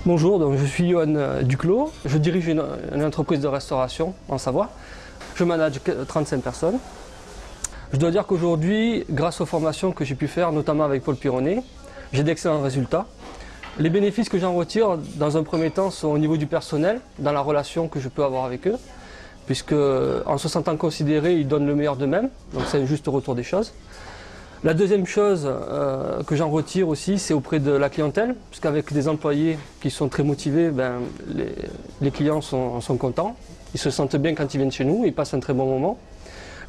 Bonjour, donc je suis Johan Duclos, je dirige une entreprise de restauration en Savoie. Je manage 35 personnes. Je dois dire qu'aujourd'hui, grâce aux formations que j'ai pu faire, notamment avec Paul Pironnet, j'ai d'excellents résultats. Les bénéfices que j'en retire, dans un premier temps, sont au niveau du personnel, dans la relation que je peux avoir avec eux, puisque en se sentant considérés, ils donnent le meilleur d'eux-mêmes, donc c'est un juste retour des choses. La deuxième chose que j'en retire aussi, c'est auprès de la clientèle, puisqu'avec des employés qui sont très motivés, les clients sont contents, ils se sentent bien quand ils viennent chez nous, ils passent un très bon moment.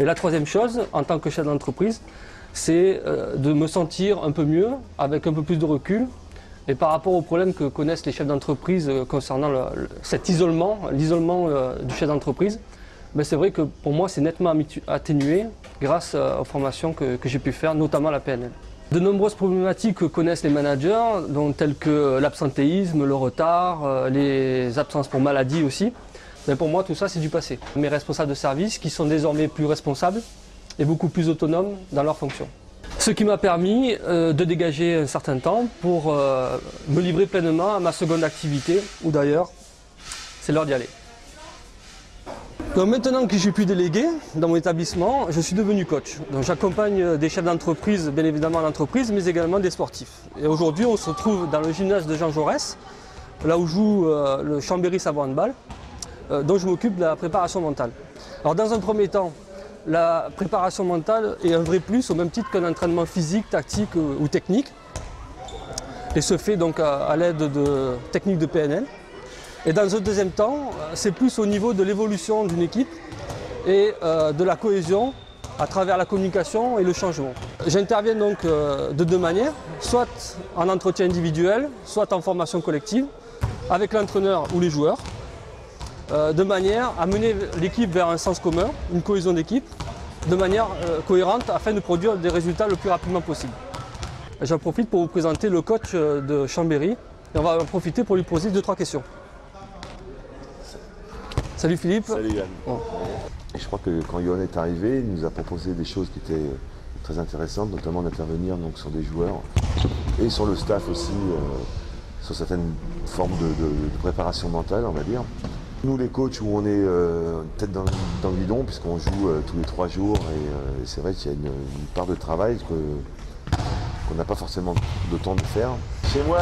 Et la troisième chose, en tant que chef d'entreprise, c'est de me sentir un peu mieux, avec un peu plus de recul, et par rapport aux problèmes que connaissent les chefs d'entreprise concernant cet isolement, l'isolement du chef d'entreprise. Mais c'est vrai que pour moi, c'est nettement atténué grâce aux formations que j'ai pu faire, notamment la PNL. De nombreuses problématiques que connaissent les managers, dont telles que l'absentéisme, le retard, les absences pour maladie aussi. Mais pour moi, tout ça, c'est du passé. Mes responsables de service qui sont désormais plus responsables et beaucoup plus autonomes dans leurs fonctions. Ce qui m'a permis de dégager un certain temps pour me livrer pleinement à ma seconde activité, ou d'ailleurs, c'est l'heure d'y aller. Donc maintenant que j'ai pu déléguer dans mon établissement, je suis devenu coach. Donc j'accompagne des chefs d'entreprise, bien évidemment en entreprise, mais également des sportifs. Et aujourd'hui, on se trouve dans le gymnase de Jean Jaurès, là où joue le Chambéry Savoie Handball, dont je m'occupe de la préparation mentale. Alors dans un premier temps, la préparation mentale est un vrai plus, au même titre qu'un entraînement physique, tactique ou technique, et se fait donc à l'aide de techniques de PNL. Et dans un deuxième temps, c'est plus au niveau de l'évolution d'une équipe et de la cohésion à travers la communication et le changement. J'interviens donc de deux manières, soit en entretien individuel, soit en formation collective, avec l'entraîneur ou les joueurs, de manière à mener l'équipe vers un sens commun, une cohésion d'équipe, de manière cohérente afin de produire des résultats le plus rapidement possible. J'en profite pour vous présenter le coach de Chambéry et on va en profiter pour lui poser 2-3 questions. Salut Philippe. Salut Yann. Bon. Et je crois que quand Johan est arrivé, il nous a proposé des choses qui étaient très intéressantes, notamment d'intervenir sur des joueurs et sur le staff aussi, sur certaines formes de préparation mentale, on va dire. Nous les coachs où on est tête dans le guidon, puisqu'on joue tous les 3 jours, et c'est vrai qu'il y a une part de travail qu'on n'a pas forcément de temps de faire. Chez moi,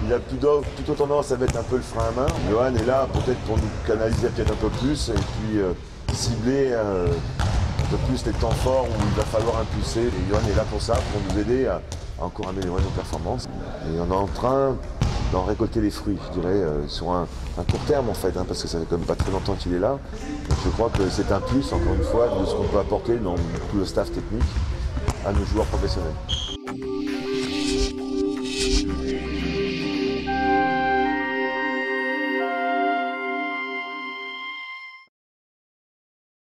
il a plutôt tendance à mettre un peu le frein à main. Johan est là peut-être pour nous canaliser peut-être un peu plus et puis cibler un peu plus les temps forts où il va falloir impulser. Et Johan est là pour ça, pour nous aider à encore améliorer nos performances. Et on est en train d'en récolter les fruits, je dirais, sur un court terme en fait, parce que ça fait quand même pas très longtemps qu'il est là. Donc je crois que c'est un plus, encore une fois, de ce qu'on peut apporter dans tout le staff technique à nos joueurs professionnels.